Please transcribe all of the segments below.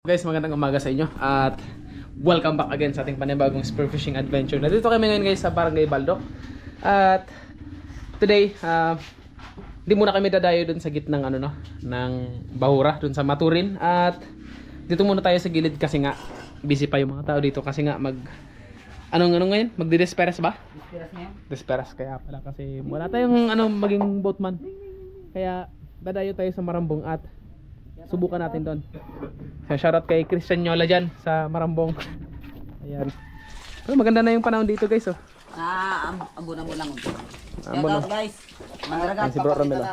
Guys, magandang umaga sa inyo at welcome back again sa ating panibagong spearfishing adventure. Nandito kami ngayon guys sa Barangay Baldok. At today, hindi muna kami dadayo dun sa gitnang ng bahura dun sa Maturin. At dito muna tayo sa gilid kasi nga busy pa yung mga tao dito kasi nga ngayon? Magdi-desperas ba? Desperas ngayon? Desperas kaya pala kasi wala tayong maging boatman. Kaya dadayo tayo sa Marambong at subukan natin doon. Shoutout kay Christian Nyola dyan sa Marambong. Ayan. Pero maganda na yung panahon dito guys. Ambuna mo lang. Ambon Shoutout guys. Mandragat. si Bro Romelo.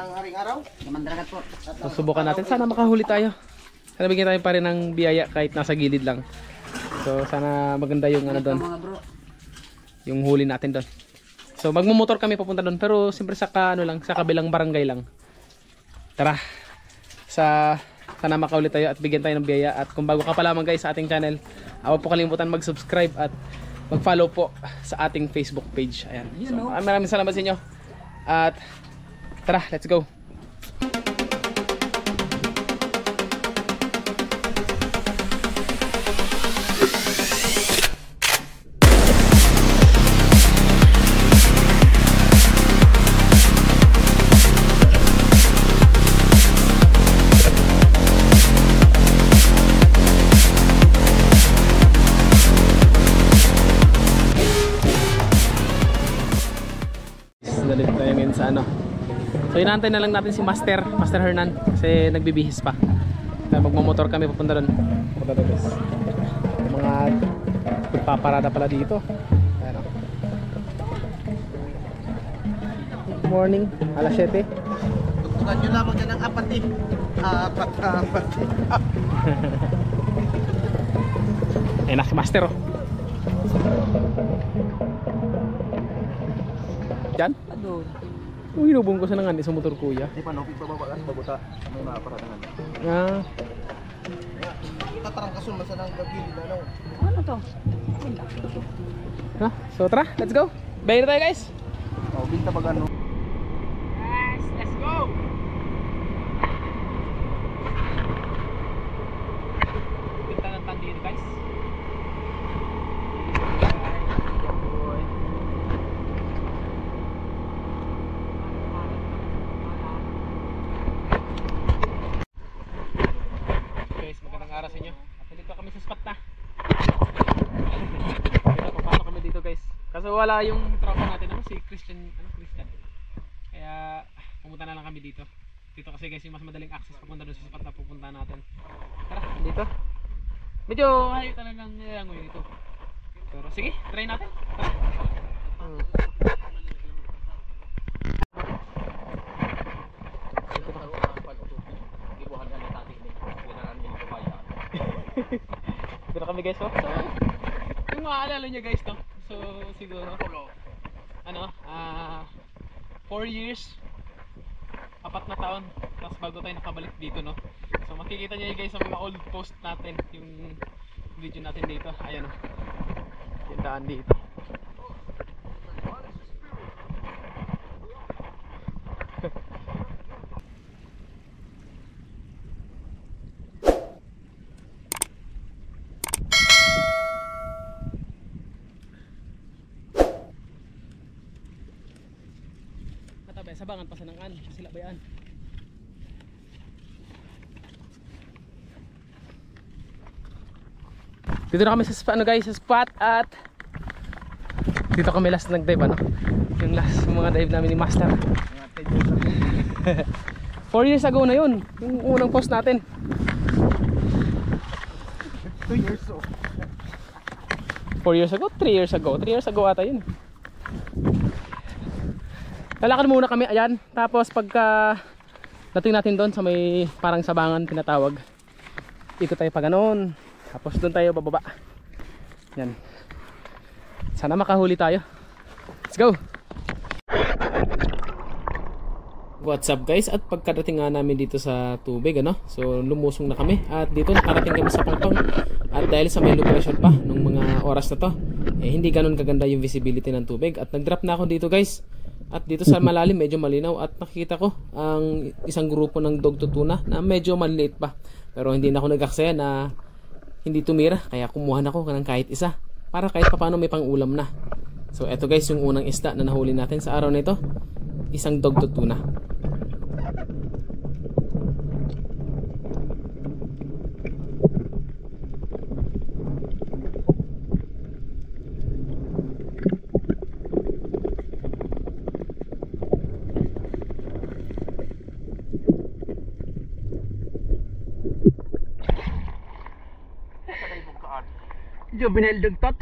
Mandragat po. So, subukan natin. Sana makahuli tayo. Sana bigyan tayo pa rin ng biyaya kahit nasa gilid lang. So sana maganda yung doon. Yung huli natin doon. So magmumotor kami papunta doon. Pero siyempre sa kabilang barangay lang. Tara. Sana makaulit tayo at bigyan tayo ng biyaya. At kung bago ka pa lamang guys sa ating channel, huwag po kalimutan mag-subscribe at mag-follow po sa ating Facebook page. Ayan. So, maraming salamat sa inyo. At tara, let's go. So inaantay na lang natin si Master Hernan kasi nagbibihis pa. Kaya magmamotor kami papunta doon. Mga pagpaparada pala dito. Ayan. Good morning, alas 7. Tutukan nyo lamang dyan ang apati. Apati. Ayan na si Master oh. Diyan? Adoon. Yung hinubong ko sa nangan sa motor kuya. Di pa no, pagpababa ka sa babuta. May mga paradangan. Tatarangkasun masa ng gagilid na no. Ano to? So tara, let's go. Bayan na tayo guys. Binta pag ano. Yes, let's go. Binta ng tandito guys. Para sa inyo. At dito kami sa spot na. Papasok kami dito guys. Kasi wala yung tropa natin si Christian. Kaya pumunta na lang kami dito. Dito kasi guys yung mas madaling access papunta doon sa spot na pupunta natin. Tara, dito. Medyo hayo talagang nilangoy dito. Pero sige, try natin. Tara. Dito kami guys oh. So, yung maaalala nyo guys to. So siguro 4 years 4 na taon tapos bago tayo nakabalik dito no. So makikita nyo guys sa mga old post natin yung video natin dito. Ayan oh. Yung daan dito. Sabangan pa sa nangan, sila bayan. Dito na kami sa spot sa spot at dito kami last nag-dive yung last mga dive namin ni Master. 4 years ago na yun, yung unang post natin. 2 years so. 4 years ago? 3 years ago? 3 years ago ata yun. Lalakad muna kami, ayan. Tapos pagka dating natin doon sa may parang sabangan tinatawag, ikot tayo pa ganoon. Tapos doon tayo bababa. Yan. Sana makahuli tayo. Let's go! What's up guys? At pagkadating nga namin dito sa tubig so lumusong na kami. At dito nakarating kami sa Pangpang. At dahil sa may low pressure pa nung mga oras na to, hindi ganun kaganda yung visibility ng tubig. At nag-drop na ako dito guys. At dito sa malalim medyo malinaw at nakikita ko ang isang grupo ng dog tutuna na medyo maliit pa. Pero hindi na ako nag-aksaya na hindi tumira, kaya kumuha na ako ng kahit isa para kahit papaano may pang-ulam na. So eto guys, yung unang isda na nahuli natin sa araw na ito, isang dogtooth tuna. Juvenile dugtot.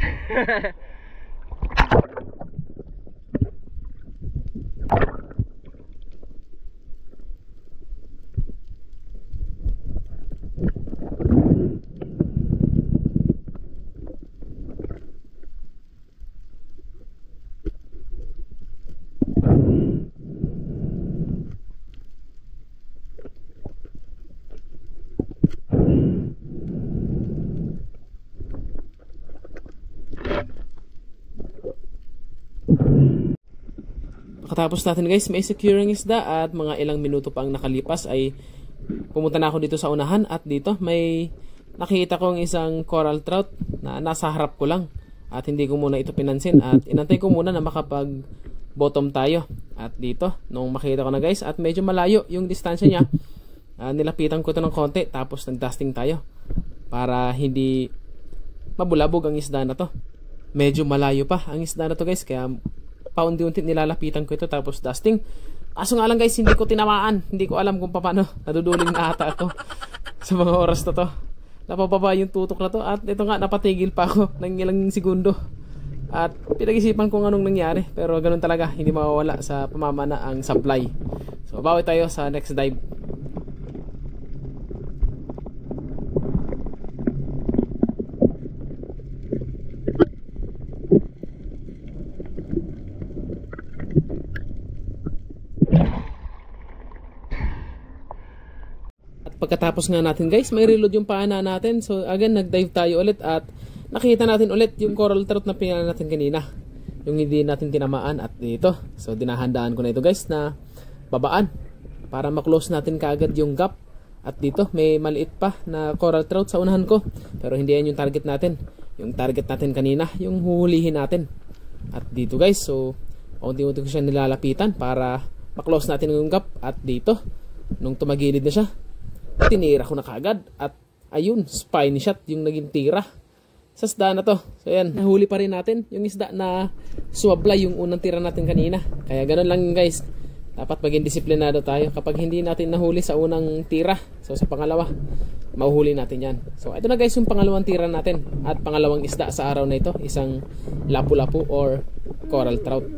Pagkatapos natin guys, may securing isda at mga ilang minuto pa ang nakalipas ay pumunta na ako dito sa unahan at dito may nakita kong isang coral trout na nasa harap ko lang at hindi ko muna ito pinansin at inantay ko muna na makapag bottom tayo. At dito, nung makita ko na guys at medyo malayo yung distansya niya, nilapitan ko ito ng konti tapos nag-dusting tayo para hindi mabulabog ang isda na to. Medyo malayo pa ang isda na to guys, kaya paunti-unti nilalapitan ko ito tapos dusting. Kaso nga lang guys, hindi ko tinamaan. Hindi ko alam kung paano. Naduduling na ata ako sa mga oras na to. Napapaba yung tutok na to at ito nga, napatigil pa ako ng ilang segundo. At pinag-isipan ko anong nangyari, pero ganun talaga, hindi mawawala sa pamamana ang supply. So bawi tayo sa next dive. Pagkatapos nga natin guys, may reload yung paana natin. So again, nag-dive tayo ulit at nakita natin ulit yung coral trout na pinala natin kanina, yung hindi natin tinamaan. At dito, so dinahandaan ko na ito guys na babaan para maklose natin kaagad yung gap. At dito may maliit pa na coral trout sa unahan ko, pero hindi yan yung target natin. Yung target natin kanina, yung huhulihin natin. At dito guys, so unti-unti ko siya nilalapitan para maklose natin yung gap. At dito, nung tumagilid na siya, tinira ko na kagad at ayun, spiny shot yung naging tira sa isda na to. So ayan, nahuli pa rin natin yung isda na suwablay yung unang tira natin kanina. Kaya ganun lang guys, dapat maging disiplinado tayo kapag hindi natin nahuli sa unang tira. So sa pangalawa, mahuhuli natin yan. So ito na guys yung pangalawang tira natin at pangalawang isda sa araw na ito, isang lapu-lapu or coral trout.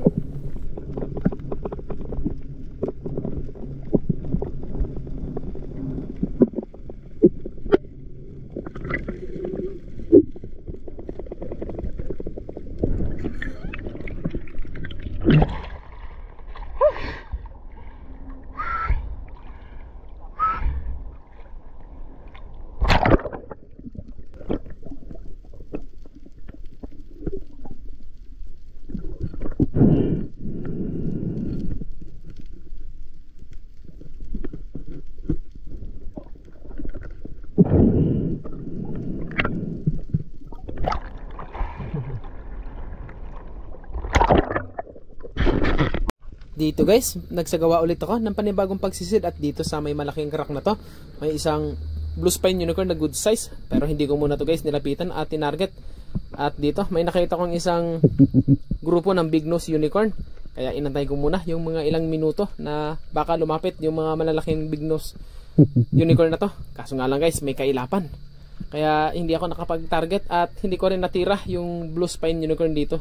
Dito guys, nagsagawa ulit ako ng panibagong pagsisid at dito sa may malaking crack na to, may isang blue spine unicorn na good size, pero hindi ko muna to guys nilapitan at tinarget. At dito may nakita kong isang grupo ng big nose unicorn, kaya inantay ko muna yung mga ilang minuto na baka lumapit yung mga malalaking big nose unicorn na to. Kaso nga lang guys, may kailapan, kaya hindi ako nakapag-target at hindi ko rin natira yung blue spine unicorn dito.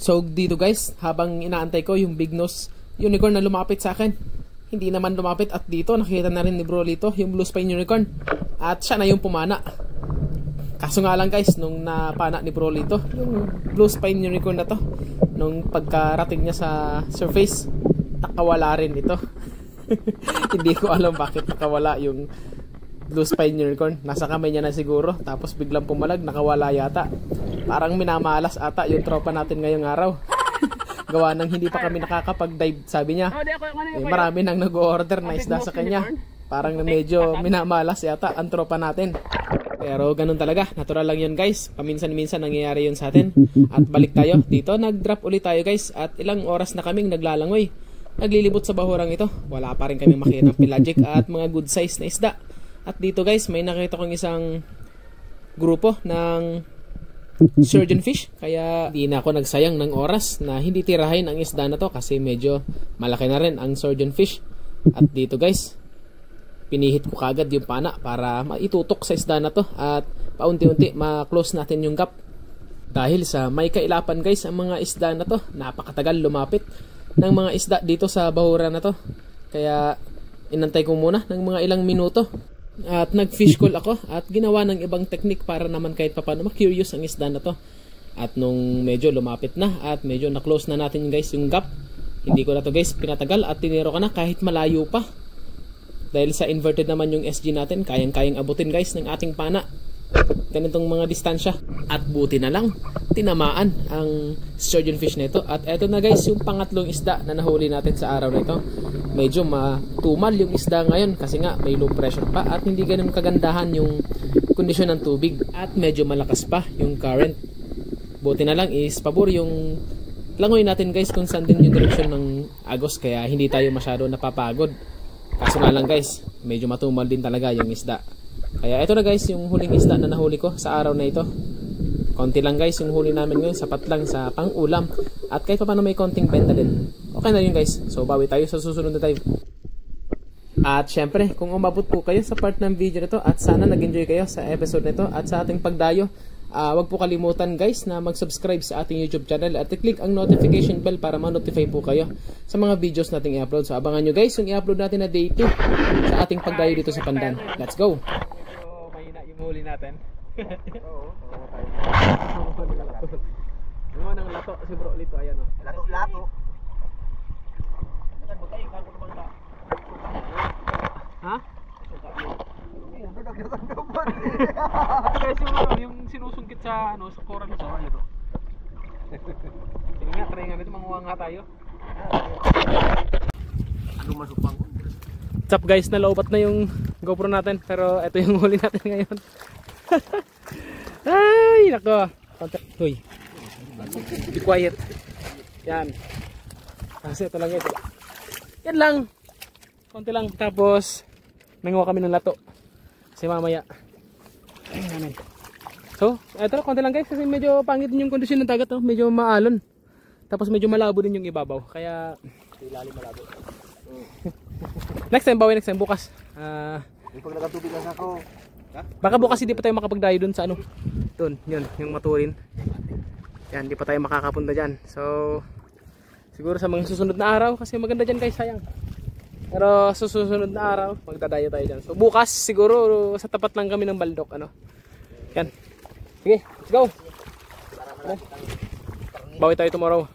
So dito guys, habang inaantay ko yung big nose unicorn na lumapit sa akin, hindi naman lumapit. At dito nakita na rin ni Brolito yung blue spine unicorn at siya na yung pumana. Kaso nga lang guys, nung napana ni Brolito yung blue spine unicorn na to, nung pagkarating niya sa surface, nakawala rin ito. Hindi ko alam bakit nakawala yung blue spine unicorn. Nasa kamay niya na siguro, tapos biglang pumalag, nakawala yata. Parang minamalas ata yung tropa natin ngayong araw. Gawa nang hindi pa kami nakakapag-dive, sabi niya. Marami nang nag-order na isda sa kanya. Parang medyo minamalas yata ang tropa natin. Pero ganun talaga, natural lang yun guys. Paminsan-minsan nangyayari yun sa atin. At balik tayo dito, nag-drop ulit tayo guys. At ilang oras na kaming naglalangoy, naglilibot sa bahurang ito. Wala pa rin kami makita ng pelagic at mga good size na isda. At dito guys, may nakita kong isang grupo ng surgeon fish. Kaya di na ako nagsayang ng oras na hindi tirahin ang isda na to, kasi medyo malaki na rin ang surgeon fish. At dito guys, pinihit ko kagad yung pana para maitutok sa isda na to at paunti-unti ma-close natin yung gap. Dahil sa may kailapan guys ang mga isda na to, napakatagal lumapit ng mga isda dito sa bahura na to. Kaya inantay ko muna ng mga ilang minuto at nag-fish call ako at ginawa ng ibang technique para naman kahit papaano ma-curious ang isda na to. At nung medyo lumapit na at medyo na-close na natin guys yung gap, hindi ko na to guys pinatagal at tiniro ko na kahit malayo pa. Dahil sa inverted naman yung SG natin, kayang-kayang abutin guys ng ating pana ganitong mga distansya. At buti na lang, tinamaan ang surgeon fish na ito. At eto na guys, yung pangatlong isda na nahuli natin sa araw na ito. Medyo matumal yung isda ngayon kasi nga may low pressure pa at hindi ganun kagandahan yung kondisyon ng tubig. At medyo malakas pa yung current. Buti na lang is pabor yung langoy natin guys kung saan din yung direksyon ng agos, kaya hindi tayo masyado napapagod. Kaso nga lang guys, medyo matumal din talaga yung isda. Kaya ito na guys, yung huling isda na nahuli ko sa araw na ito. Konti lang guys yung huli namin ngayon, sapat lang sa pang-ulam. At kahit pa paano may konting benta din, okay na yun guys. So bawi tayo sa susunod na dive. At syempre, kung umabot po kayo sa part ng video na to at sana nag-enjoy kayo sa episode na to at sa ating pagdayo, wag po kalimutan guys na mag-subscribe sa ating YouTube channel at i-click ang notification bell para ma-notify po kayo sa mga videos nating i-upload. So abangan nyo guys yung i-upload natin na day 2 sa ating pagdayo dito sa Pandan. Let's go! Medyo mahina yung huli natin. Oo, yung ng lato si bro Lito, ayan o. Lato. Ha? Guys, yung sinusungkit sa ano, sa coral sa ano to. Sige nga, try nga nito, manguha nga tayo. Ano masupang? What's up guys, nalaupat na yung GoPro natin, pero ito yung huli natin ngayon. Ay, nako. Hoy. Be quiet. Yan. Kasi ito lang ito. Yan lang. Konti lang. Tapos nanguha kami ng lato. Kasi mamaya. Ayun. So, ito konti lang guys kasi medyo pangit din yung kondisyon ng dagat, oh. Medyo maalon. Tapos medyo malabo din yung ibabaw. Kaya ilalim malabo. Next time, bawi next time bukas. Pag nakatubig lang ako. Baka bukas hindi pa tayo makapagdayo dun sa ano. Dun, yun, yung maturin. Yan, hindi pa tayo makakapunta dyan. So, siguro sa mga susunod na araw kasi maganda dyan guys, sayang. Pero sa susunod na araw, magdadayo tayo dyan. So, bukas siguro sa tapat lang kami ng baldok, ano. Yan. Sige, let's go. Bawi tayo tomorrow.